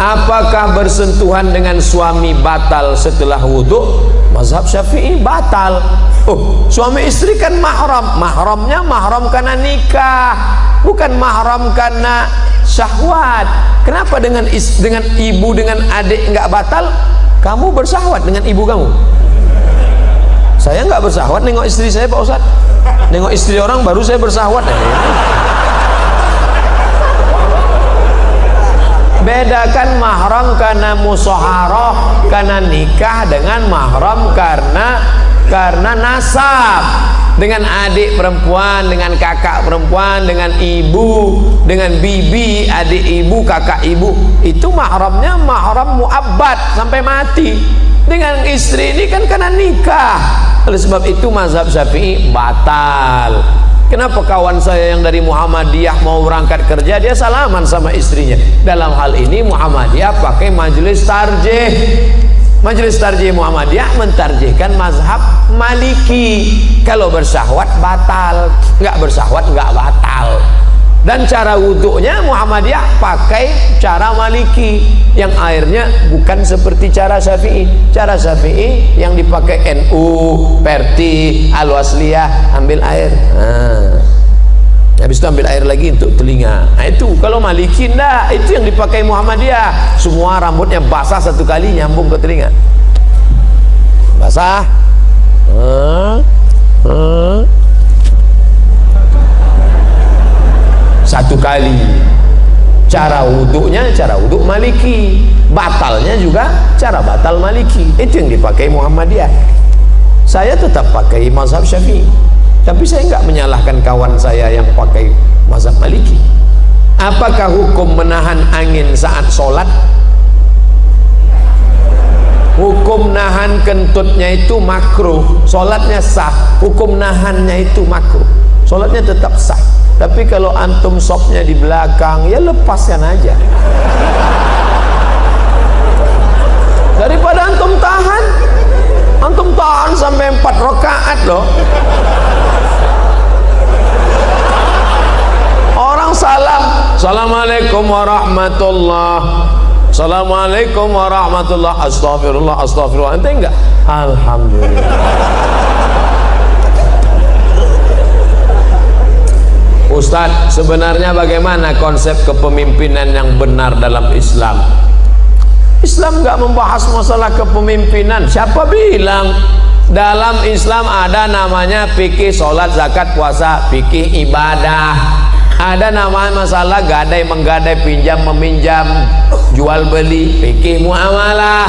Apakah bersentuhan dengan suami batal setelah wudhu? Mazhab Syafi'i batal. Oh, suami istri kan mahram. Mahramnya mahram karena nikah, bukan mahram karena syahwat. Kenapa dengan ibu dengan adik nggak batal? Kamu bersahwat dengan ibu kamu. Saya nggak bersahwat nengok istri saya, Pak Ustadz. Nengok istri orang baru saya bersahwat. Bedakan mahram karena musyaharah, karena nikah, dengan mahram karena nasab. Dengan adik perempuan, dengan kakak perempuan, dengan ibu, dengan bibi, adik ibu, kakak ibu, itu mahramnya mahram muabbad sampai mati. Dengan istri ini kan karena nikah. Oleh sebab itu mazhab Syafi'i batal. Kenapa kawan saya yang dari Muhammadiyah mau berangkat kerja, dia salaman sama istrinya? Dalam hal ini Muhammadiyah pakai majelis tarjih. Majelis tarjih Muhammadiyah mentarjihkan mazhab Maliki. Kalau bersahwat batal, nggak bersahwat nggak batal. Dan cara wuduknya Muhammadiyah pakai cara Maliki, yang airnya bukan seperti cara Syafi'i. Cara Syafi'i yang dipakai NU, Perti, Al-Wasliyah, ambil air. Habis itu ambil air lagi untuk telinga. Nah itu. Kalau Maliki enggak, itu yang dipakai Muhammadiyah. Semua rambutnya basah satu kali nyambung ke telinga. Basah. Satu kali. Cara wuduknya cara wuduk Maliki, batalnya juga cara batal Maliki. Itu yang dipakai Muhammadiyah. Saya tetap pakai mazhab Syafi'i, tapi saya enggak menyalahkan kawan saya yang pakai mazhab Maliki. Apakah hukum menahan angin saat sholat? Hukum nahan kentutnya itu makruh, sholatnya sah. Hukum nahannya itu makruh, sholatnya tetap sah. Tapi kalau antum sopnya di belakang, ya lepaskan aja. Daripada antum tahan sampai 4 rakaat loh. Orang salam, assalamualaikum warahmatullah, assalamualaikum warahmatullah, astagfirullah, astagfirullah. Ente enggak? Alhamdulillah. Ustadz, sebenarnya bagaimana konsep kepemimpinan yang benar dalam Islam? Islam nggak membahas masalah kepemimpinan. Siapa bilang? Dalam Islam ada namanya fikih sholat, zakat, puasa, fikih ibadah. Ada namanya masalah gadai, menggadai, pinjam, meminjam, jual beli, fikih muamalah.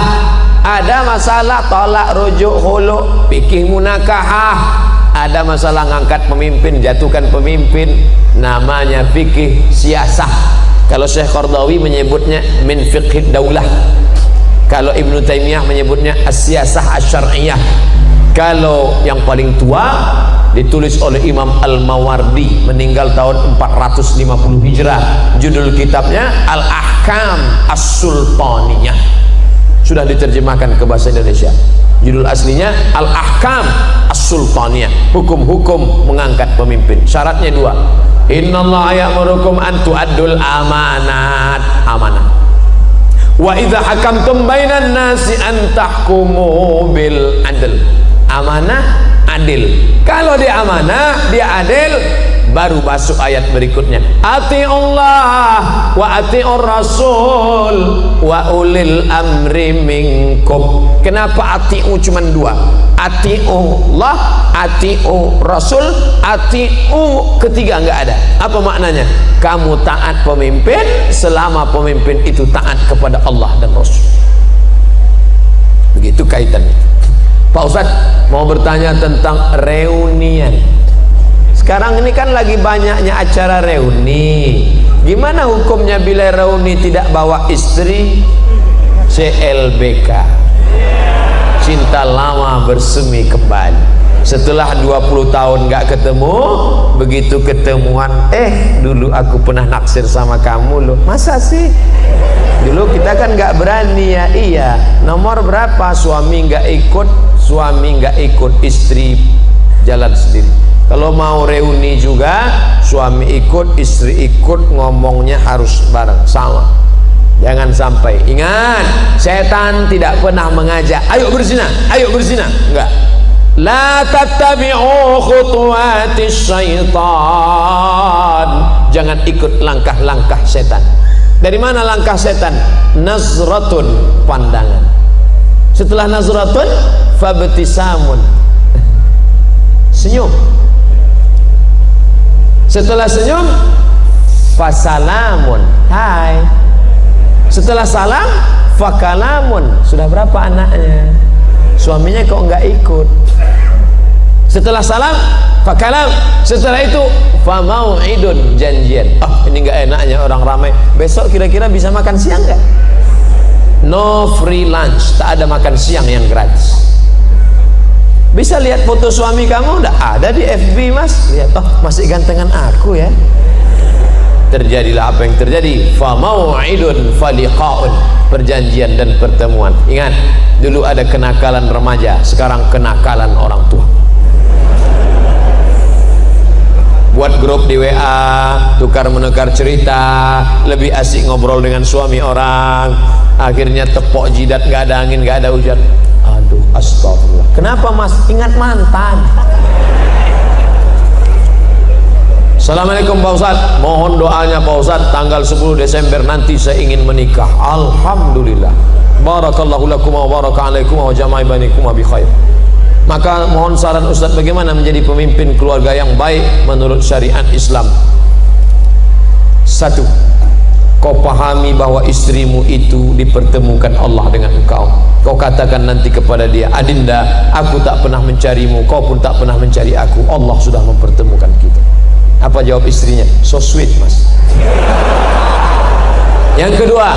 Ada masalah tolak, rujuk, khulu, fikih munakahah. Ada masalah ngangkat pemimpin, jatuhkan pemimpin, namanya fikih siasah. Kalau Syekh Qardawi menyebutnya min fiqhid daulah. Kalau Ibnu Taimiyah menyebutnya as-siyasah asy-syar'iyyah. Kalau yang paling tua ditulis oleh Imam Al-Mawardi, meninggal tahun 450 Hijrah. Judul kitabnya Al-Ahkam As-Sultaniyah. Sudah diterjemahkan ke bahasa Indonesia. Judul aslinya Al-Ahkam As-Sultaniyah, hukum-hukum mengangkat pemimpin. Syaratnya 2. Innallaha ya'murukum an tu'addul amanat, amanah. Wa idza hakamtum bainan nasi an tahkumu bil adl. Amanah, adil. Kalau dia amanah, dia adil, baru masuk ayat berikutnya. Ati'ullah wa ati'ur rasul wa ulil amri minkum. Kenapa ati'u cuma 2? Ati'ullah, ati'u rasul, ati'u ketiga enggak ada. Apa maknanya? Kamu taat pemimpin selama pemimpin itu taat kepada Allah dan Rasul. Begitu kaitannya. Pak Ustadz mau bertanya tentang reunian. Sekarang ini kan lagi banyaknya acara reuni. Gimana hukumnya bila reuni tidak bawa istri? CLBK, cinta lama bersemi kembali. Setelah 20 tahun gak ketemu, begitu ketemuan, dulu aku pernah naksir sama kamu loh. Masa sih? Dulu kita kan gak berani ya. Iya, nomor berapa? Suami gak ikut, suami gak ikut, istri jalan sendiri. Kalau mau reuni juga, suami ikut, istri ikut, ngomongnya harus bareng sama. Jangan sampai. Ingat, setan tidak pernah mengajak ayo berzina, ayo berzina. Enggak. La tattabi'u khutuwatis syaitan. Jangan ikut langkah-langkah setan. Dari mana langkah setan? Nazratun, pandangan. Setelah nazratun, fabtisamun, senyum. Setelah senyum, fasalamun, hai. Setelah salam, fakalamun, sudah berapa anaknya? Suaminya kok enggak ikut? Setelah salam, fakalam. Setelah itu, famau'idun, janjian. Ini enggak enaknya orang ramai. Besok kira-kira bisa makan siang enggak? No free lunch, tak ada makan siang yang gratis. Bisa lihat foto suami kamu? Enggak ada di FB, Mas. Lihat, masih gantengan aku ya. Terjadilah apa yang terjadi. Famau'idun faliqa'un, perjanjian dan pertemuan. Ingat, dulu ada kenakalan remaja, sekarang kenakalan orang tua. Buat grup di WA, tukar menukar cerita, lebih asik ngobrol dengan suami orang. Akhirnya tepok jidat, gak ada angin, gak ada hujan. Aduh, astagfirullah. Kenapa Mas? Ingat mantan. Assalamualaikum Pak Ustadz, mohon doanya Pak Ustadz, tanggal 10 Desember nanti saya ingin menikah. Alhamdulillah. Barakallahu lakum wa baraka alaikum wa jama'i bainakum bi khair. Maka mohon saran Ustadz bagaimana menjadi pemimpin keluarga yang baik menurut syariat Islam. 1. Kau pahami bahwa istrimu itu dipertemukan Allah dengan engkau. Kau katakan nanti kepada dia, Adinda, aku tak pernah mencarimu, kau pun tak pernah mencari aku. Allah sudah mempertemukan kita. Apa jawab istrinya? So sweet, Mas. Yang kedua,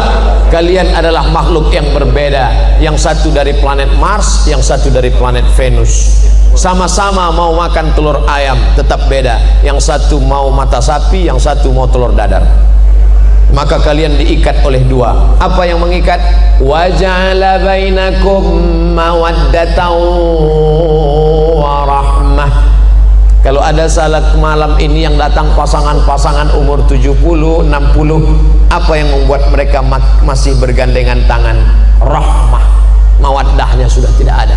kalian adalah makhluk yang berbeda. Yang satu dari planet Mars, yang satu dari planet Venus. Sama-sama mau makan telur ayam, tetap beda. Yang satu mau mata sapi, yang satu mau telur dadar. Maka kalian diikat oleh dua. Apa yang mengikat? Wa ja'ala bainakum mawaddatan wa rahmah. Kalau ada salat malam ini yang datang pasangan-pasangan umur 70, 60, apa yang membuat mereka masih bergandengan tangan? Rahmah. Mawaddahnya sudah tidak ada.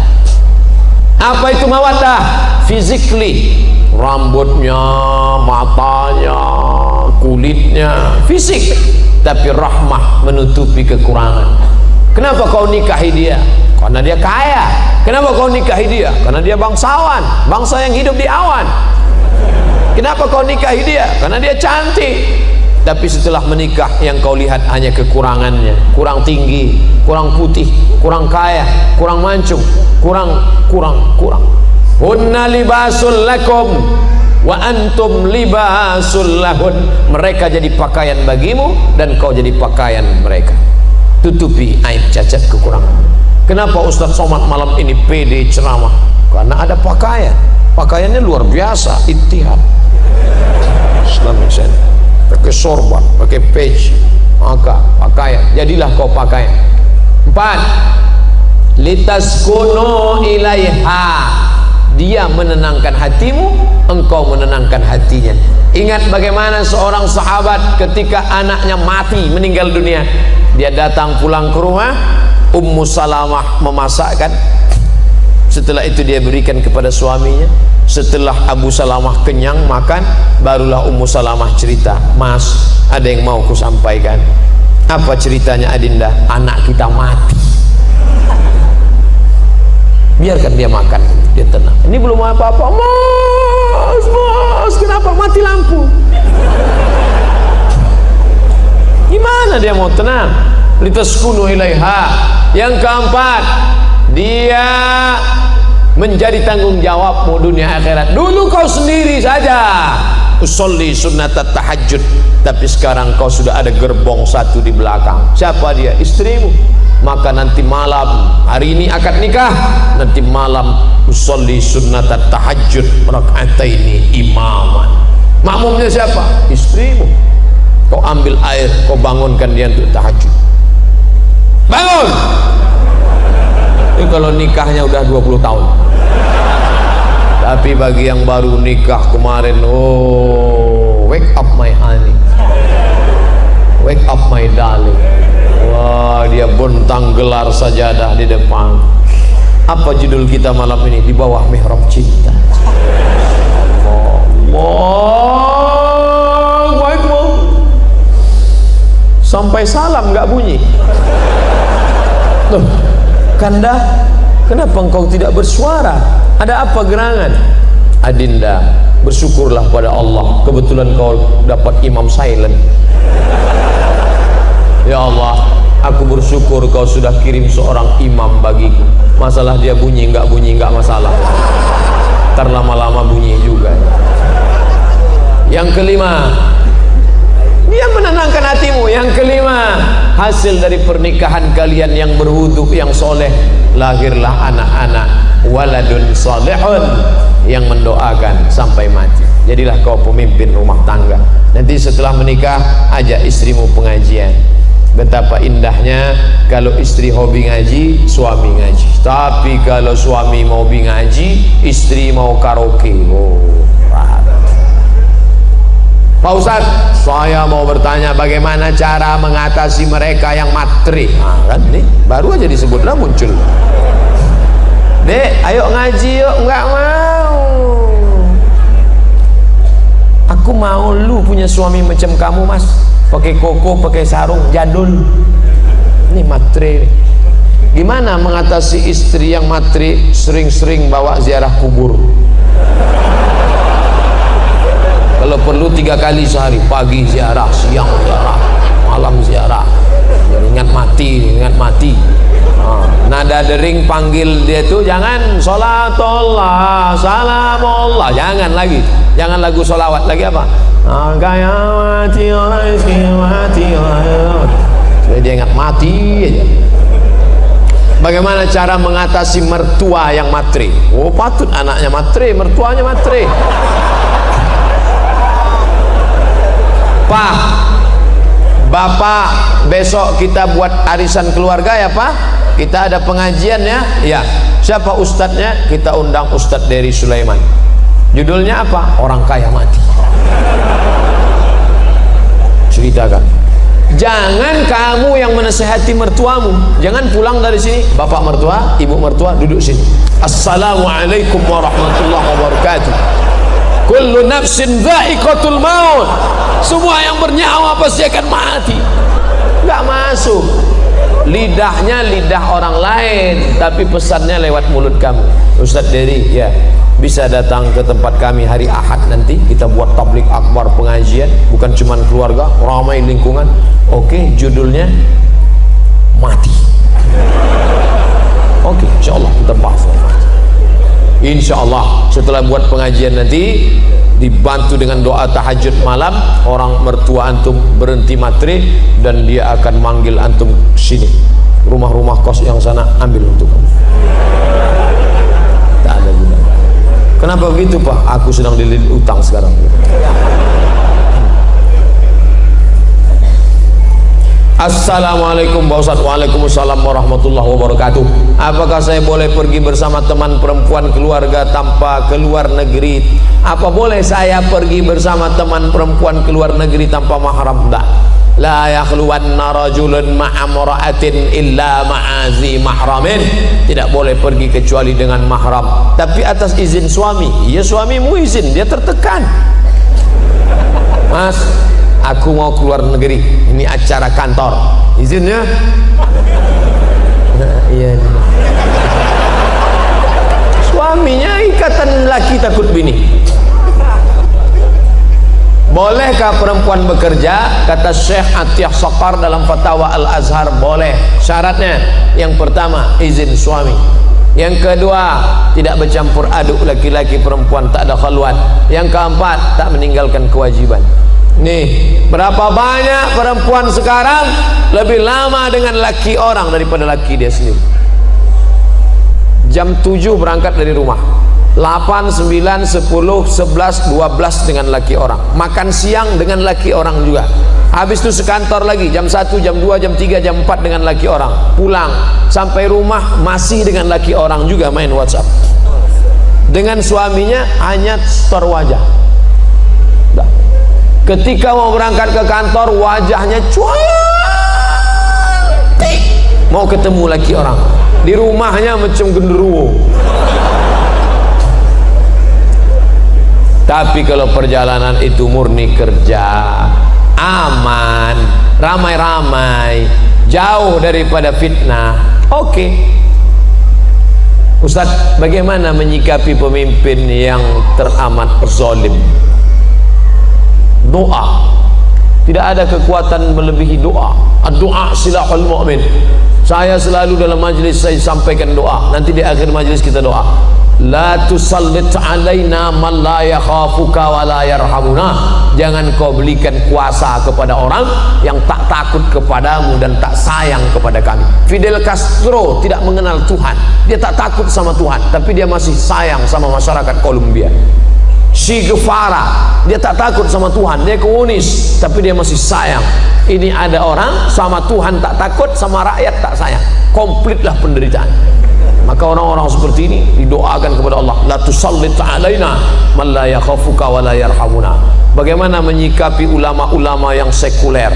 Apa itu mawaddah? Physically, rambutnya, matanya, kulitnya, fisik. Tapi rahmah menutupi kekurangan. Kenapa kau nikahi dia? Karena dia kaya. Kenapa kau nikahi dia? Karena dia bangsawan, bangsa yang hidup di awan. Kenapa kau nikahi dia? Karena dia cantik. Tapi setelah menikah yang kau lihat hanya kekurangannya. Kurang tinggi, kurang putih, kurang kaya, kurang mancung, kurang. Hunna libasul lakum wa antum libasul lahun. Mereka jadi pakaian bagimu dan kau jadi pakaian mereka. Tutupi aib, cacat, kekurangan. Kenapa Ustadz Somad malam ini pede ceramah? Karena ada pakaian. Pakaiannya luar biasa, ittihad Islamic Center. Pakai sorban, pakai page, maka pakaian. Jadilah kau pakaian. 4. Litaskunu ilaiha. Dia menenangkan hatimu, engkau menenangkan hatinya. Ingat bagaimana seorang sahabat ketika anaknya mati, meninggal dunia, dia datang pulang ke rumah, Ummu Salamah memasakkan. Setelah itu dia berikan kepada suaminya. Setelah Abu Salamah kenyang makan, barulah Ummu Salamah cerita, Mas, ada yang mau ku sampaikan. Apa ceritanya Adinda? Anak kita mati. Biarkan dia makan, dia tenang. Ini belum apa-apa. Mas, kenapa mati lampu? Gimana dia mau tenang? Litaskunu ilaiha. Yang keempat, dia menjadi tanggung jawabmu dunia akhirat. Dulu kau sendiri saja usolli sunnatat tahajud, tapi sekarang kau sudah ada gerbong satu di belakang. Siapa dia? Istrimu. Maka nanti malam, hari ini akad nikah, nanti malam usolli sunnatat tahajud raka'ataini imaman. Makmumnya siapa? Istrimu. Kau ambil air, kau bangunkan dia untuk tahajud. Bangun. Ini kalau nikahnya udah 20 tahun. Tapi bagi yang baru nikah kemarin, oh, wake up my honey, wake up my darling. Wah, dia bentang gelar sajadah di depan. Apa judul kita malam ini? Di bawah mihrab cinta. Allahu Akbar. Sampai salam nggak bunyi. Loh, Kanda, kenapa engkau tidak bersuara? Ada apa gerangan? Adinda, bersyukurlah pada Allah, kebetulan kau dapat imam silent. Ya Allah, aku bersyukur kau sudah kirim seorang imam bagiku. Masalah dia bunyi nggak masalah. Ntar lama-lama bunyi juga. Yang kelima, dia menenangkan hatimu. Yang kelima, hasil dari pernikahan kalian yang berwudu, yang soleh, lahirlah anak-anak waladun salihun, yang mendoakan sampai mati. Jadilah kau pemimpin rumah tangga. Nanti setelah menikah, ajak istrimu pengajian. Betapa indahnya kalau istri hobi ngaji, suami ngaji. Tapi kalau suami mau hobi ngaji, istri mau karaoke. Oh, Pak Ustadz, saya mau bertanya bagaimana cara mengatasi mereka yang matre. Nah, kan nih, baru aja disebutlah muncul. Dek, ayo ngaji yuk. Enggak mau. Aku mau lu punya suami macam kamu, Mas. Pakai koko, pakai sarung, jadul. Ini matre. Gimana mengatasi istri yang matre, sering-sering bawa ziarah kubur? Kalau perlu 3 kali sehari, pagi ziarah, siang ziarah, malam ziarah. Ingat mati. Nada dering panggil dia tuh jangan sholatullah, salamullah, jangan lagi, jangan lagu sholawat lagi apa? Kayak mati orang mati orang. Jadi dia ingat mati aja. Bagaimana cara mengatasi mertua yang matre? Oh, patut anaknya matre, mertuanya matre. Pak, Bapak, besok kita buat arisan keluarga ya Pak. Kita ada pengajian ya. Ya. Siapa ustadznya? Kita undang Ustadz dari Sulaiman. Judulnya apa? Orang kaya mati. Ceritakan. Jangan kamu yang menasihati mertuamu. Jangan pulang dari sini, bapak mertua, ibu mertua duduk sini. Assalamualaikum warahmatullahi wabarakatuh. Kullu nafsin dha'iqatul maut. Semua yang bernyawa pasti akan mati. Enggak masuk. Lidahnya lidah orang lain, tapi pesannya lewat mulut kamu. Ustadz Dery, ya, bisa datang ke tempat kami hari Ahad nanti. Kita buat tablik akbar pengajian, bukan cuma keluarga, ramai lingkungan. Oke, judulnya mati. Oke, insyaallah kita bahas. Insyaallah setelah buat pengajian nanti, dibantu dengan doa tahajud malam, orang mertua antum berhenti matre dan dia akan manggil antum sini. Rumah-rumah kos yang sana ambil untuk kamu. Tak ada guna. Kenapa begitu Pak? Aku sedang dililit utang sekarang. Assalamualaikum Pak Ustadz. Waalaikumsalam warahmatullahi wabarakatuh. Apakah saya boleh pergi bersama teman perempuan keluarga tanpa keluar negeri? Apa boleh saya pergi bersama teman perempuan keluar negeri tanpa mahram? Tidak. La yakhluwanna rajulun ma'amra'atin illa ma'azi mahramin. Tidak boleh pergi kecuali dengan mahram, tapi atas izin suami. Ya, suamimu izin, dia tertekan. Mas, aku mau keluar negeri, ini acara kantor, izinnya? Nah, iya. Suaminya ikatan laki takut bini. Bolehkah perempuan bekerja? Kata Syekh Atiyah Saqar dalam Fatwa Al-Azhar, boleh. Syaratnya, yang pertama izin suami, yang kedua tidak bercampur aduk laki-laki perempuan, tak ada khalwat, yang keempat tak meninggalkan kewajiban. Nih, berapa banyak perempuan sekarang lebih lama dengan laki orang daripada laki dia sendiri. Jam 7 berangkat dari rumah, 8, 9, 10, 11, 12 dengan laki orang, makan siang dengan laki orang juga, habis itu sekantor lagi jam 1, jam 2, jam 3, jam 4 dengan laki orang, pulang sampai rumah masih dengan laki orang juga, main WhatsApp dengan suaminya, hanya store wajah. Ketika mau berangkat ke kantor, wajahnya cual, mau ketemu laki orang, di rumahnya macam genderuwo. Tapi kalau perjalanan itu murni kerja, aman, ramai-ramai, jauh daripada fitnah, oke. Ustaz, bagaimana menyikapi pemimpin yang teramat zalim? Doa. Tidak ada kekuatan melebihi doa. Doa silahul mu'min. Saya selalu dalam majlis saya sampaikan doa. Nanti di akhir majlis kita doa. La tusallit alaina man la yakhafuka wa la yarhamuna. Jangan kau berikan kuasa kepada orang yang tak takut kepadamu dan tak sayang kepada kami. Fidel Castro tidak mengenal Tuhan. Dia tak takut sama Tuhan, tapi dia masih sayang sama masyarakat Kolombia. Che Guevara, dia tak takut sama Tuhan, dia komunis, tapi dia masih sayang. Ini ada orang sama Tuhan tak takut, sama rakyat tak sayang. Komplitlah penderitaan. Maka orang-orang seperti ini didoakan kepada Allah, la tusallit alaina man la yakhafuka wa la yarhamuna. Bagaimana menyikapi ulama-ulama yang sekuler?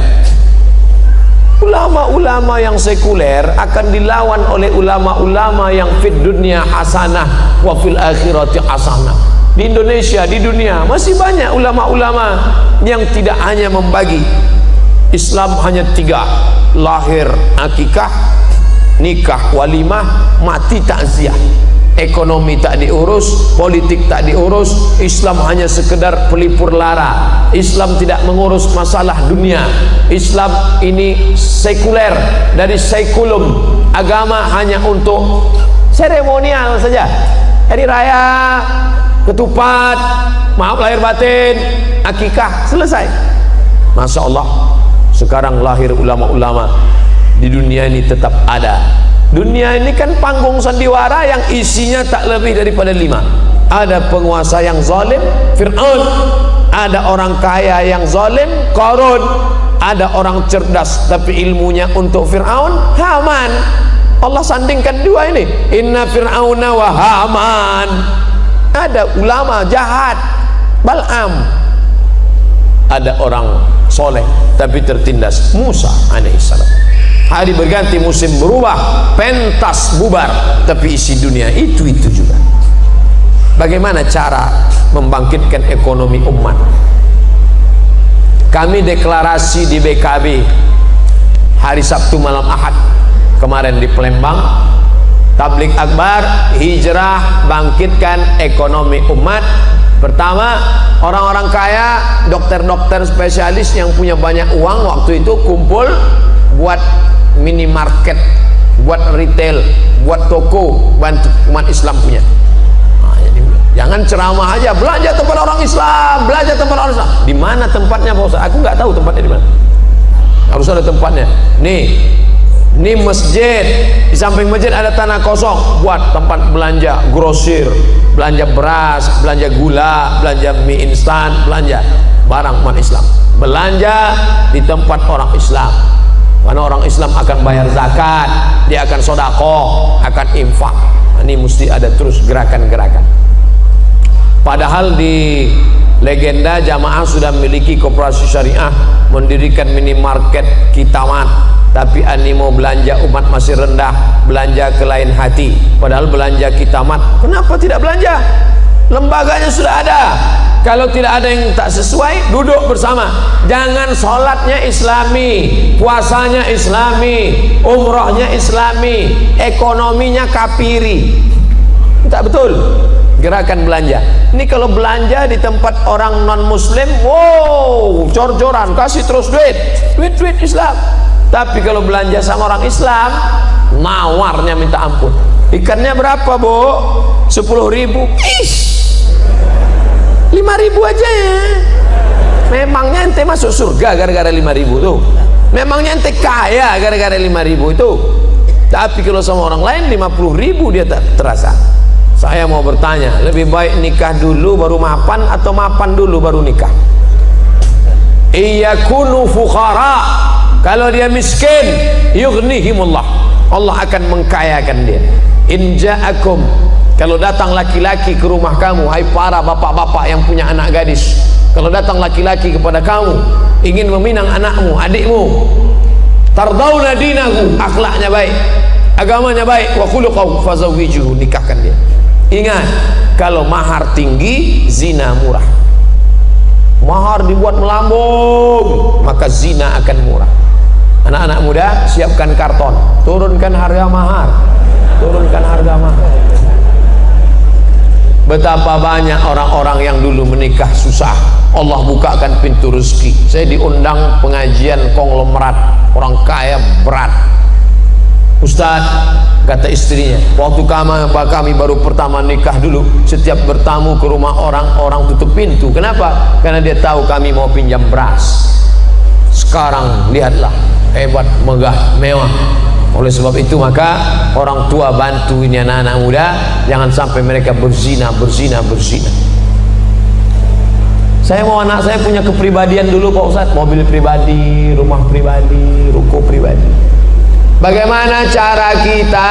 Ulama-ulama yang sekuler akan dilawan oleh ulama-ulama yang fid dunya hasanah wa fil akhirati hasanah. Di Indonesia, di dunia masih banyak ulama-ulama yang tidak hanya membagi Islam, hanya 3: lahir akikah, nikah walimah, mati takziah. Ekonomi tak diurus, politik tak diurus, Islam hanya sekedar pelipur lara. Islam tidak mengurus masalah dunia. Islam ini sekuler, dari sekulum. Agama hanya untuk seremonial saja. Hari raya, ketupat, maaf lahir batin, akikah, selesai. Masya Allah, sekarang lahir ulama-ulama di dunia ini tetap ada. Dunia ini kan panggung sandiwara yang isinya tak lebih daripada 5. Ada penguasa yang zalim, Fir'aun. Ada orang kaya yang zalim, Qarun. Ada orang cerdas tapi ilmunya untuk Fir'aun, Haman. Allah sandingkan 2 ini, inna Fir'auna wa Haman. Ada ulama jahat, Bal'am. Ada orang soleh tapi tertindas, Musa alaihissalam. Hari berganti, musim berubah, pentas bubar, tapi isi dunia itu juga. Bagaimana cara membangkitkan ekonomi umat? Kami deklarasi di BKB hari Sabtu malam Ahad kemarin di Palembang, tablik akbar, hijrah, bangkitkan ekonomi umat. Pertama, orang-orang kaya, dokter-dokter spesialis yang punya banyak uang waktu itu kumpul buat minimarket, buat retail, buat toko, bantu umat Islam punya. Nah, jadi, jangan ceramah aja, belanja tempat orang Islam, belanja tempat orang Islam. Di mana tempatnya Pak Ustaz? Aku nggak tahu tempatnya di mana. Harus ada tempatnya. Nih masjid, di samping masjid ada tanah kosong, buat tempat belanja grosir, belanja beras, belanja gula, belanja mie instan, belanja barang umat Islam. Belanja di tempat orang Islam. Karena orang Islam akan bayar zakat, dia akan sodakoh, akan infak. Ini mesti ada terus gerakan-gerakan. Padahal di legenda jamaah sudah memiliki koperasi syariah, mendirikan minimarket Kitamat, tapi animo belanja umat masih rendah, belanja ke lain hati. Padahal belanja Kitamat, kenapa tidak belanja? Lembaganya sudah ada. Kalau tidak ada yang tak sesuai, duduk bersama. Jangan sholatnya Islami, puasanya Islami, umrohnya Islami, ekonominya kafiri. Tak betul. Gerakan belanja. Ini kalau belanja di tempat orang non muslim, wow, cor-coran, kasih terus duit Islam. Tapi kalau belanja sama orang Islam, nawarnya minta ampun. Ikannya berapa, Bu? 10.000. Ish, 5.000 aja ya. Memangnya ente masuk surga gara-gara 5.000 tuh? Memangnya ente kaya gara-gara 5.000 itu? Tapi kalau sama orang lain 50.000 dia tak terasa. Saya mau bertanya, lebih baik nikah dulu baru mapan atau mapan dulu baru nikah? Iyakunu fuqara, kalau dia miskin, yughnihimullah, Allah akan mengkayakan dia. In ja'akum, kalau datang laki-laki ke rumah kamu, hai para bapak-bapak yang punya anak gadis, kalau datang laki-laki kepada kamu ingin meminang anakmu, adikmu, tardawna dinahu, akhlaknya baik, agamanya baik, wa khuluquhu fazawwijuhu, nikahkan dia. Ingat, kalau mahar tinggi, zina murah. Mahar dibuat melambung, maka zina akan murah. Anak-anak muda, siapkan karton, turunkan harga mahar, turunkan harga mahar. Betapa banyak orang-orang yang dulu menikah susah, Allah bukakan pintu rezeki. Saya diundang pengajian konglomerat, orang kaya berat. Ustaz, kata istrinya, waktu kami baru pertama nikah dulu, setiap bertamu ke rumah orang tutup pintu. Kenapa? Karena dia tahu kami mau pinjam beras. Sekarang lihatlah, hebat, megah, mewah. Oleh sebab itu maka orang tua bantu ini anak-anak muda, jangan sampai mereka berzina. Saya mau anak saya punya kepribadian dulu Pak Ustaz, mobil pribadi, rumah pribadi, ruko pribadi. Bagaimana cara kita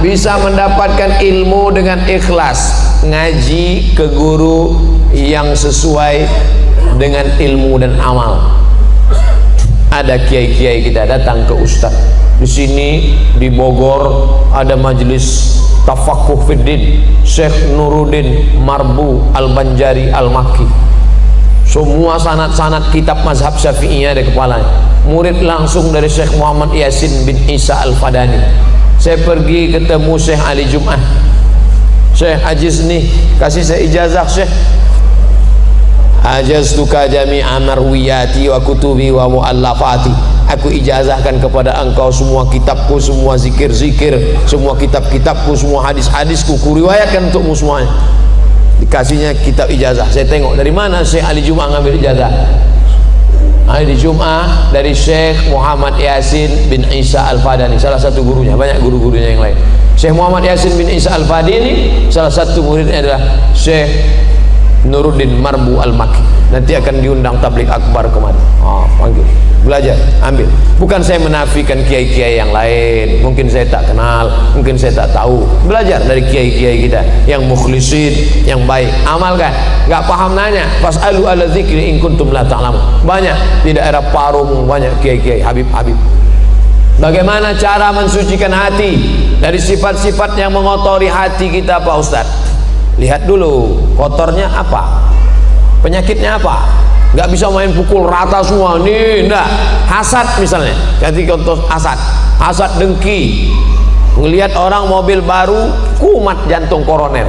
bisa mendapatkan ilmu dengan ikhlas? Ngaji ke guru yang sesuai dengan ilmu dan amal. Ada kiai-kiai kita datang ke ustaz. Di sini di Bogor ada majelis Tafaqquh Fiddin, Syekh Nuruddin Marbu Al-Banjari Al-Makki. Semua sanad-sanad kitab mazhab Syafi'iyah ada kepalanya. Murid langsung dari Syekh Muhammad Yasin bin Isa Al-Fadani. Saya pergi ketemu Syekh Ali Jum'ah. Syekh ajiz nih, kasih saya ijazah Syekh. Ajaztuka jami'a marwiyati wa kutubi wa mu'allafati. Aku ijazahkan kepada engkau semua kitabku, semua zikir-zikir, semua kitab-kitabku, semua hadis-hadisku, kuriwayatkan untukmu semuanya. Dikasihnya kitab ijazah. Saya tengok dari mana Syekh Ali Jum'ah ngambil ijazah. Ali Jum'ah dari Syekh Muhammad Yasin bin Isa Al-Fadani, salah satu gurunya, banyak guru-gurunya yang lain. Syekh Muhammad Yasin bin Isa Al-Fadani, salah satu muridnya adalah Syekh Nuruddin Marbu Al-Makki. Nanti akan diundang tabligh akbar kemari. Panggil, belajar, ambil. Bukan saya menafikan kiai-kiai yang lain, mungkin saya tak kenal, mungkin saya tak tahu. Belajar dari kiai-kiai kita yang mukhlisin, yang baik. Amalkan. Gak paham nanya, fas'alu ala dzikri in kuntum la ta'lamun. Banyak di daerah Parung, banyak kiai-kiai, habib-habib. Bagaimana cara mensucikan hati dari sifat-sifat yang mengotori hati kita Pak Ustaz? Lihat dulu, kotornya apa, penyakitnya apa. Nggak bisa main pukul rata semua nih, enggak. Hasad misalnya, jadi contoh hasad dengki, ngelihat orang mobil baru, kumat jantung koroner.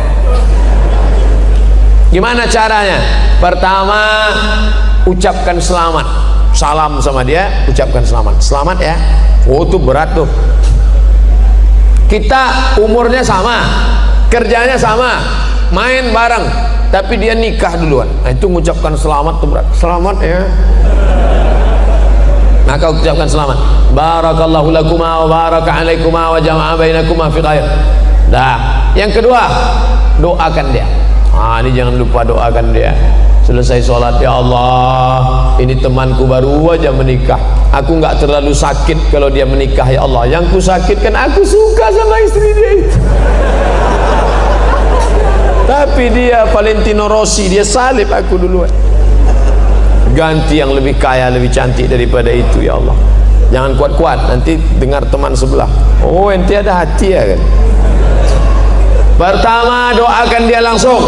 Gimana caranya? Pertama, ucapkan selamat, salam sama dia, ucapkan selamat ya. Itu berat tuh. Kita umurnya sama, kerjanya sama, main bareng, tapi dia nikah duluan. Nah, itu mengucapkan selamat tuh berat. Selamat ya. Maka ucapkan selamat. Barakallahu lakuma wa baraka alaikuma wa jama'a bainakuma fi khair. Dah. Yang kedua, doakan dia. Ini jangan lupa doakan dia. Selesai sholat, ya Allah, ini temanku baru aja menikah. Aku nggak terlalu sakit kalau dia menikah, ya Allah. Yang ku sakitkan, aku suka sama istri dia itu. Tapi dia Valentino Rossi, dia salib aku duluan. Ganti yang lebih kaya, lebih cantik daripada itu, ya Allah. Jangan kuat-kuat, nanti dengar teman sebelah, oh ente ada hati ya kan. Pertama, doakan dia langsung.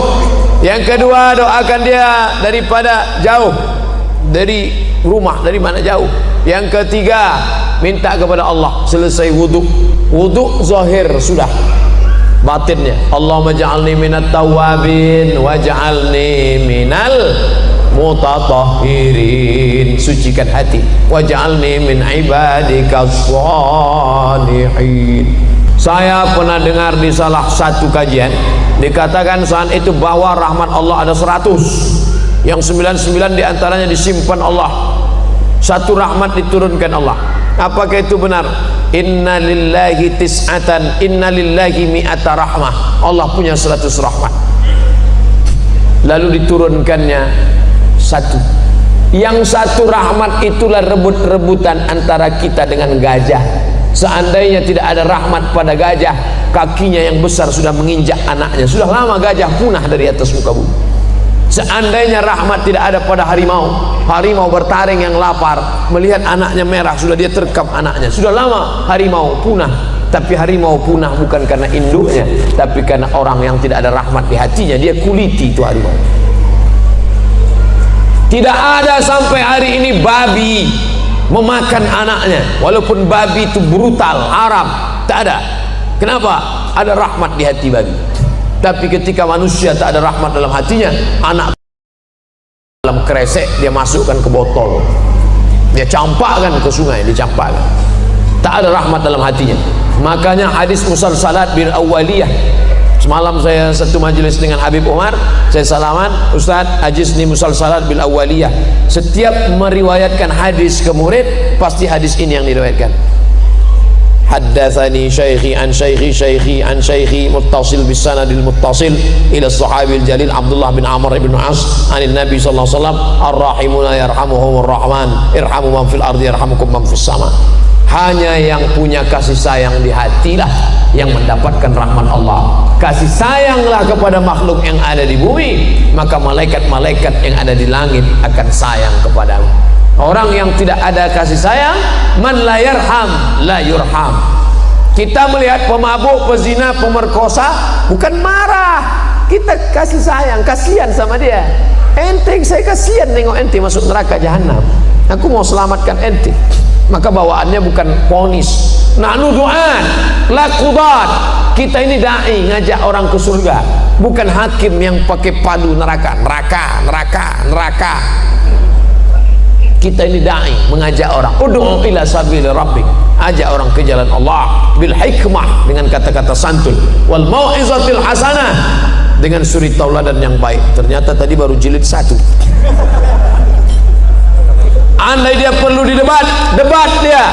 Yang kedua, doakan dia daripada jauh, dari rumah, dari mana jauh. Yang ketiga, minta kepada Allah. Selesai wudhu zahir sudah, batinnya Allahumma ja'alni minat tawabin waj'alni minal mutatahhirin, sucikan hati, waj'alni min ibadika shalihin. Saya pernah dengar di salah satu kajian dikatakan saat itu bahwa rahmat Allah ada 100, yang 99 diantaranya disimpan Allah, satu rahmat diturunkan Allah. Apakah itu benar? Inna lillahi tis'atan, inna lillahi mi'ata rahmah. Allah punya 100 rahmat, lalu diturunkannya satu. Yang satu rahmat itulah rebut-rebutan antara kita dengan gajah. Seandainya tidak ada rahmat pada gajah, kakinya yang besar sudah menginjak anaknya. Sudah lama gajah punah dari atas muka bumi. Seandainya rahmat tidak ada pada harimau, harimau bertaring yang lapar melihat anaknya merah, sudah dia terkam anaknya. Sudah lama harimau punah. Tapi harimau punah bukan karena induknya, tapi karena orang yang tidak ada rahmat di hatinya. Dia kuliti itu harimau. Tidak ada sampai hari ini babi memakan anaknya, walaupun babi itu brutal, haram. Tak ada. Kenapa? Ada rahmat di hati babi. Tapi ketika manusia tak ada rahmat dalam hatinya, anak dalam kresek dia masukkan ke botol, dia campakkan ke sungai, dia campakkan. Tak ada rahmat dalam hatinya. Makanya hadis musalsalat bil awwaliyah. Semalam saya satu majelis dengan Habib Umar, saya salaman, Ustaz hadis ni musalsalat bil awwaliyah. Setiap meriwayatkan hadis ke murid, pasti hadis ini yang diriwayatkan. Haddatsani syaikhi an syaikhi syaikhi an syaikhi muttasil bis sanadil muttasil ila sahabil jalil Abdullah bin Amr bin As anin Nabi sallallahu alaihi wasallam ar-rahimuna yarhamuhumur rahman irhamu man fil ardi yarhamukum man fis sama. Hanya yang punya kasih sayang di hatilah yang mendapatkan rahmat Allah. Kasih sayanglah kepada makhluk yang ada di bumi, maka malaikat-malaikat yang ada di langit akan sayang kepadamu. Orang yang tidak ada kasih sayang, man la yarham la yurham. Kita melihat pemabuk, pezina, pemerkosa, bukan marah, kita kasih sayang, kasihan sama dia. Ente, saya kasihan nengok ente masuk neraka jahanam, aku mau selamatkan ente. Maka bawaannya bukan ponis. Nahnu du'an la qudat. Kita ini dai, ngajak orang ke surga, bukan hakim yang pakai padu neraka. Kita ini dai, mengajak orang. Ud'u ila sabili rabbik, ajak orang ke jalan Allah bil hikmah, dengan kata-kata santun, wal mau'izatil hasanah, dengan suri tauladan yang baik. Ternyata tadi baru jilid 1. Andai dia perlu didebat, debat dia.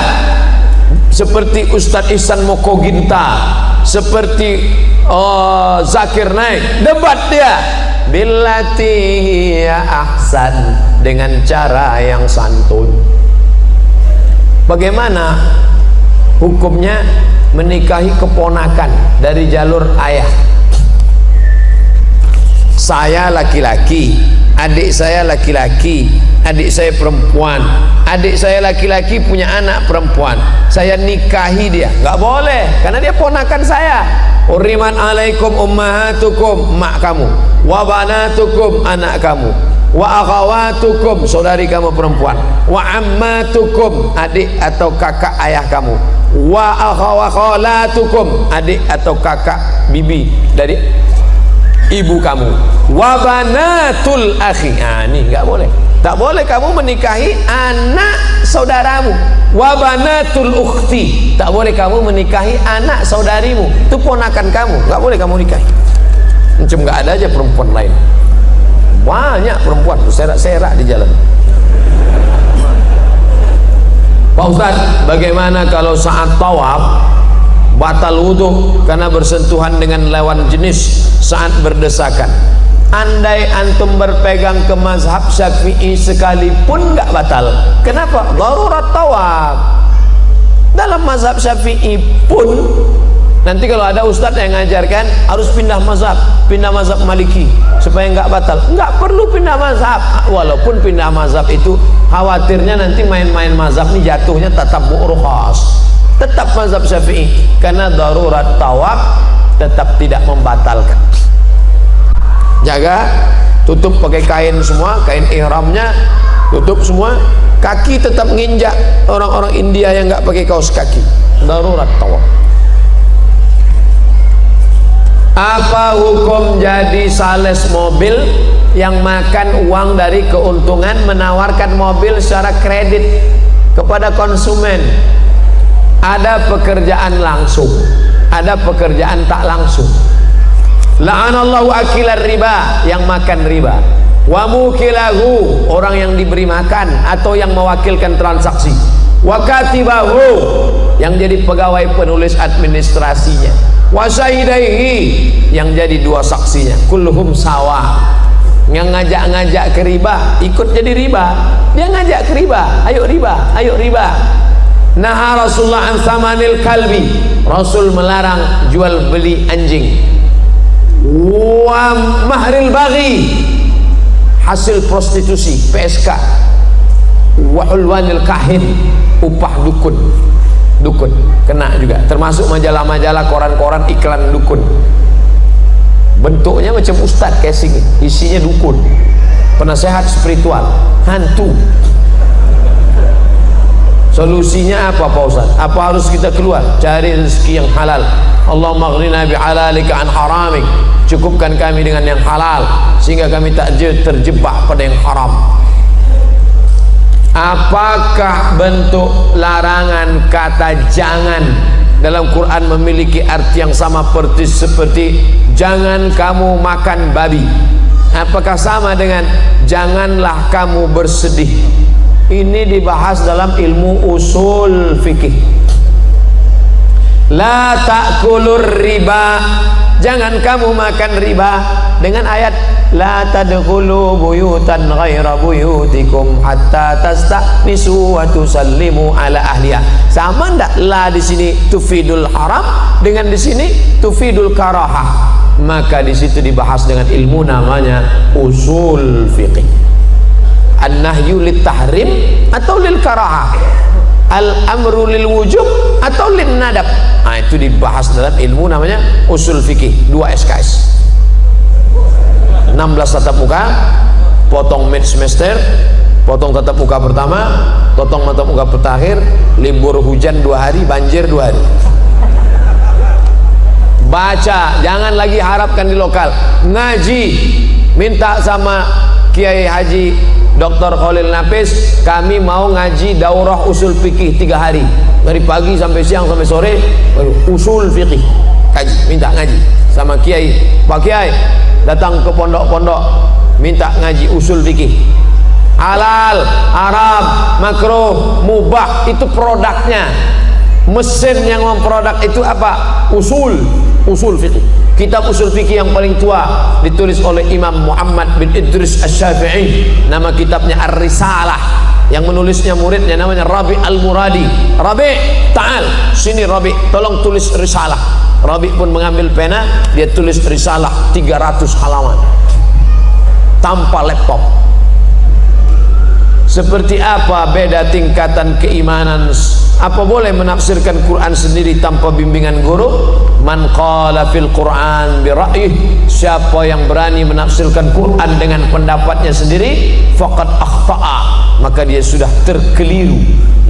Seperti Ustadz Ihsan Mokoginta, seperti Zakir Naik, debat dia. Billati ya ahsan, dengan cara yang santun. Bagaimana hukumnya menikahi keponakan dari jalur ayah? Saya laki-laki, adik saya laki-laki, adik saya perempuan, adik saya laki-laki punya anak perempuan, saya nikahi dia, nggak boleh, karena dia ponakan saya. Uriman alaikum ummahatukum, mak kamu, wa banatukum, anak kamu, wa akhawatukum, saudari kamu perempuan, wa ammatukum, adik atau kakak ayah kamu, wa akhawakhalatukum, adik atau kakak bibi dari ibu kamu, wa banatul akhi. Ini nggak boleh. Tak boleh kamu menikahi anak saudaramu. Wa banatul ukhti, tak boleh kamu menikahi anak saudarimu, itu ponakan kamu, nggak boleh kamu nikahi. Macam nggak ada aja perempuan lain. Banyak perempuan serak-serak di jalan. Pak Ustaz, bagaimana kalau saat tawaf batal wudhu karena bersentuhan dengan lawan jenis saat berdesakan? Andai antum berpegang ke mazhab Syafi'i sekalipun nggak batal. Kenapa? Darurat tawaf. Dalam mazhab Syafi'i pun, nanti kalau ada ustadz yang ngajarkan harus pindah mazhab Maliki supaya nggak batal. Nggak perlu pindah mazhab. Walaupun pindah mazhab itu khawatirnya nanti main-main mazhab ini jatuhnya tatabu' rukhas. Tetap mazhab Syafi'i, karena darurat tawaf tetap tidak membatalkan. Jaga, tutup pakai kain semua, kain ihramnya tutup semua, kaki tetap nginjak. Orang-orang India yang nggak pakai kaos kaki, darurat tawaf. Apa hukum jadi sales mobil yang makan uang dari keuntungan menawarkan mobil secara kredit kepada konsumen? Ada pekerjaan langsung, ada pekerjaan tak langsung. La'anallahu akilar riba, yang makan riba, wa mukilahu, orang yang diberi makan atau yang mewakilkan transaksi, wa katibahu, yang jadi pegawai penulis administrasinya, wa syahidaihi, yang jadi dua saksinya, kulluhum sawa. Yang ngajak-ngajak ke riba ikut jadi riba, dia ngajak ke riba, ayo riba, ayo riba. Naha Rasulullah an thamanil kalbi, Rasul melarang jual beli anjing. Wa mahril baghi, hasil prostitusi, PSK, wa hulwanil kahin, upah dukun. Dukun kena juga, termasuk majalah-majalah, koran-koran, iklan dukun. Bentuknya macam ustadz casing, isinya dukun, penasehat spiritual, hantu. Solusinya apa Pak Ustaz? Apa harus kita keluar? Cari rezeki yang halal. Allahumma aghnina bihalalika an haramik. Cukupkan kami dengan yang halal sehingga kami tak terjebak pada yang haram. Apakah bentuk larangan kata jangan dalam Quran memiliki arti yang sama seperti jangan kamu makan babi? Apakah sama dengan janganlah kamu bersedih? Ini dibahas dalam ilmu usul fikih. La ta'kulur riba, jangan kamu makan riba, dengan ayat la tadkhulu buyutan ghaira buyutikum hatta tasta'nisu wa tusallimu ala ahliha. Sama ndak la di sini tufidul haram dengan di sini tufidul karahah? Maka di situ dibahas dengan ilmu namanya usul fikih. An-nahyu lit tahrim atau lil karahah, al-amru lil wujub atau lin nadab. Nah, itu dibahas dalam ilmu namanya usul fikih. 2 SKS, 16 tatap muka, potong mid semester, potong tatap muka pertama, potong tatap muka terakhir, libur hujan 2 hari, banjir 2 hari. Baca, jangan lagi harapkan di lokal. Ngaji, minta sama Kiai Haji Dr. Khalil Nafis, kami mau ngaji daurah usul fikih 3 hari, dari pagi sampai siang sampai sore, usul fikih kaji, minta ngaji sama Kiai. Pak Kiai datang ke pondok-pondok, minta ngaji usul fikih. Halal, haram, makruh, mubah, itu produknya. Mesin yang memproduk itu apa? Usul fikih. Kitab usul fikih yang paling tua ditulis oleh Imam Muhammad bin Idris Asy-Syafi'i. Nama kitabnya Ar-Risalah. Yang menulisnya muridnya namanya Rabi Al-Muradi. Rabi, ta'al, sini Rabi, tolong tulis risalah. Rabi pun mengambil pena, dia tulis risalah 300 halaman tanpa laptop. Seperti apa beda tingkatan keimanan? Apa boleh menafsirkan Quran sendiri tanpa bimbingan guru? Man qala fil Quran bi ra'yih, siapa yang berani menafsirkan Quran dengan pendapatnya sendiri, faqad akhta'a, maka dia sudah terkeliru.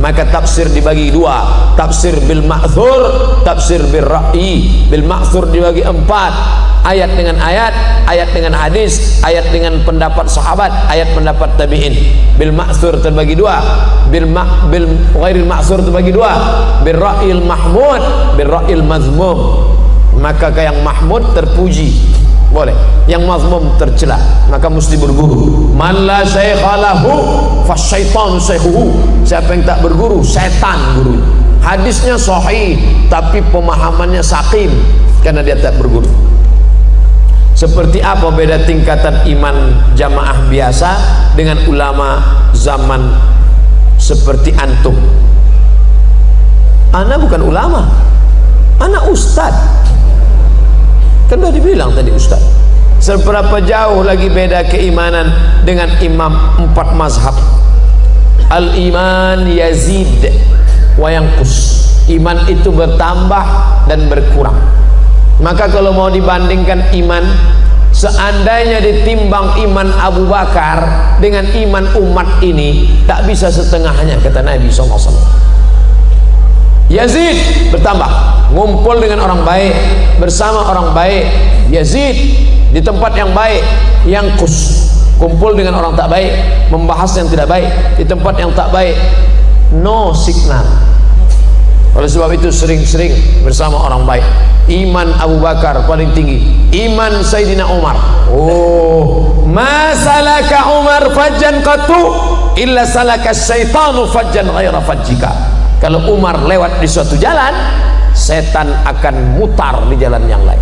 Maka tafsir dibagi 2, tafsir bil ma'thur, tafsir bil ra'yi. Bil ma'thur dibagi 4, ayat dengan ayat, ayat dengan hadis, ayat dengan pendapat sahabat, ayat pendapat tabi'in. Bil ma'thur terbagi 2, bil ghairil ma'thur terbagi 2, bil ra'yil mahmud, bil ra'yil mazmum. Maka yang mahmud terpuji boleh, yang mazmum tercela, maka mesti berguru. Man la syaikha lahu fasyaitanu syaikhuhu, siapa yang tak berguru, setan gurunya. Hadisnya sahih tapi pemahamannya saqim karena dia tak berguru. Seperti apa beda tingkatan iman jamaah biasa dengan ulama zaman seperti antum? Ana bukan ulama, ana ustad. Kan sudah dibilang tadi ustad. Seberapa jauh lagi beda keimanan dengan imam 4 mazhab? Al-iman yazid wa yanqus. Iman itu bertambah dan berkurang. Maka kalau mau dibandingkan iman, seandainya ditimbang iman Abu Bakar dengan iman umat ini, tak bisa setengahnya, kata Nabi SAW. Yazid bertambah, ngumpul dengan orang baik, bersama orang baik. Yazid di tempat yang baik. Yanqus, kumpul dengan orang tak baik, membahas yang tidak baik. Di tempat yang tak baik, no signal. Oleh sebab itu sering-sering bersama orang baik. Iman Abu Bakar paling tinggi, iman Sayyidina Umar. Oh, ma salaka Umar fajjan qatu illa salaka syaitanu fajjan ghaira fajjika. Kalau Umar lewat di suatu jalan, setan akan mutar di jalan yang lain.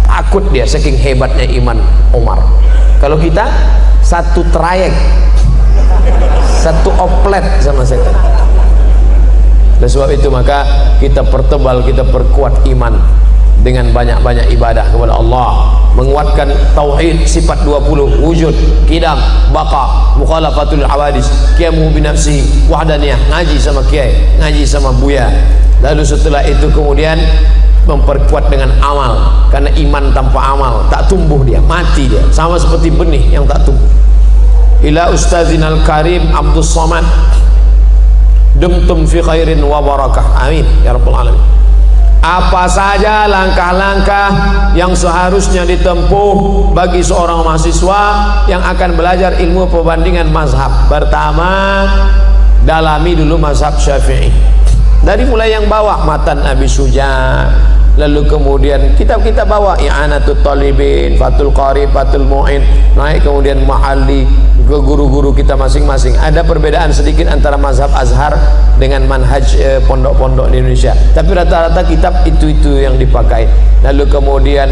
Takut dia, saking hebatnya iman Umar. Kalau kita satu trayek, satu oplet sama setan. Oleh sebab itu maka kita pertebal, kita perkuat iman dengan banyak-banyak ibadah kepada Allah, menguatkan tauhid sifat 20, wujud, qidam, baqa, mukhalafatul hawadis, qiyamu binafsi, wahdaniyah, ngaji sama kiai, ngaji sama buya. Lalu setelah itu kemudian memperkuat dengan amal, karena iman tanpa amal tak tumbuh, dia mati, dia sama seperti benih yang tak tumbuh. Ila Ustazinal Karim Abdus Somad, dumtum fi khairin wa barakah, amin ya rabbal alamin. Apa saja langkah-langkah yang seharusnya ditempuh bagi seorang mahasiswa yang akan belajar ilmu perbandingan mazhab? Pertama, dalami dulu mazhab Syafi'i. Dari mulai yang bawah, Matan Abi Suja, lalu kemudian kitab-kitab bawah, I'anatul Talibin, Fathul Qarib, Fathul Mu'in, naik kemudian Mahalli, ke guru-guru kita masing-masing. Ada perbedaan sedikit antara mazhab Azhar dengan manhaj pondok-pondok di Indonesia, tapi rata-rata kitab itu yang dipakai. Lalu kemudian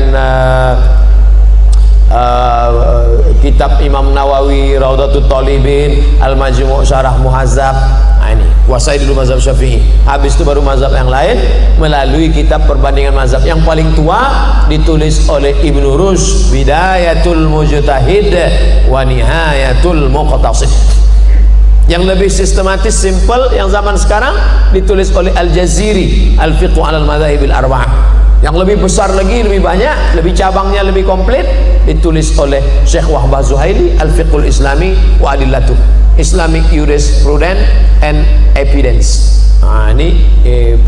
kitab Imam Nawawi, Raudatul Talibin, Al-Majmu' Syarah Muhazzab. Nah, ini kuasai dulu mazhab Syafi'i. Habis itu baru mazhab yang lain melalui kitab perbandingan mazhab. Yang paling tua ditulis oleh Ibnu Rushd, Bidayatul Mujtahid wa Nihayatul Muqtasid. Yang lebih sistematis, simple, yang zaman sekarang ditulis oleh Al-Jaziri, Al-Fiqh 'alal Madzahibil Arba'ah. Yang lebih besar lagi, lebih banyak, lebih cabangnya lebih komplit, ditulis oleh Syekh Wahbah Zuhaili, Al-Fiqhul Islami wa Adillatuh, Islamic Jurisprudence and Evidence. Nah, ini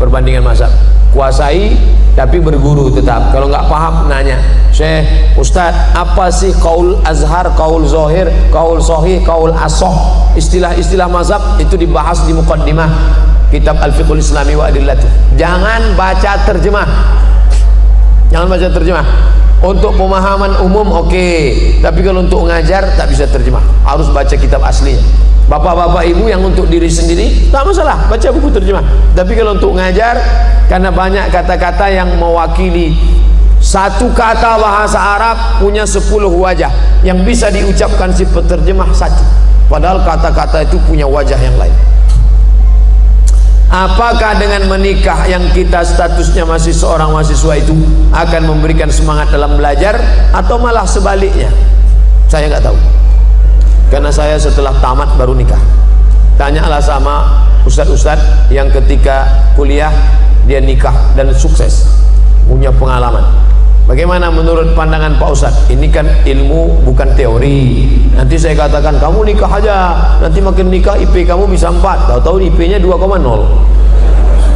perbandingan mazhab. Kuasai tapi berguru tetap. Kalau nggak paham nanya, Syekh, Ustadz, apa sih qaul azhar, qaul zahir, qaul sahih, qaul asoh? Istilah-istilah mazhab itu dibahas di muqaddimah kitab Al-Fiqhul Islami wa Adillatuh. Jangan baca terjemah. Jangan baca terjemah. Untuk pemahaman umum oke, tapi kalau untuk ngajar tak bisa terjemah, harus baca kitab aslinya. Bapak-bapak ibu yang untuk diri sendiri tak masalah, baca buku terjemah. Tapi kalau untuk ngajar, karena banyak kata-kata yang mewakili satu kata bahasa Arab punya 10 wajah, yang bisa diucapkan si peterjemah satu, padahal kata-kata itu punya wajah yang lain. Apakah dengan menikah yang kita statusnya masih seorang mahasiswa itu akan memberikan semangat dalam belajar, atau malah sebaliknya? Saya nggak tahu, karena saya setelah tamat baru nikah. Tanyalah sama ustadz-ustadz yang ketika kuliah dia nikah dan sukses, punya pengalaman. Bagaimana menurut pandangan Pak Ustadz? Ini kan ilmu, bukan teori. Nanti saya katakan kamu nikah aja, nanti makin nikah IP kamu bisa 4, tahu-tahu IP-nya 2,0.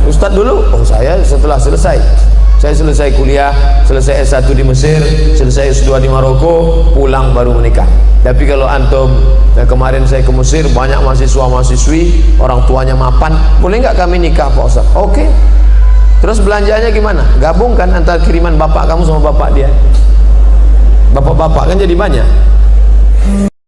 Ustadz dulu, oh saya setelah selesai. Saya selesai kuliah, selesai S1 di Mesir, selesai S2 di Maroko, pulang baru menikah. Tapi kalau antum, kemarin saya ke Mesir, banyak mahasiswa-mahasiswi, orang tuanya mapan, boleh nggak kami nikah Pak Ustadz? Oke. Terus belanjanya gimana? Gabungkan antara kiriman bapak kamu sama bapak dia. Bapak-bapak kan jadi banyak.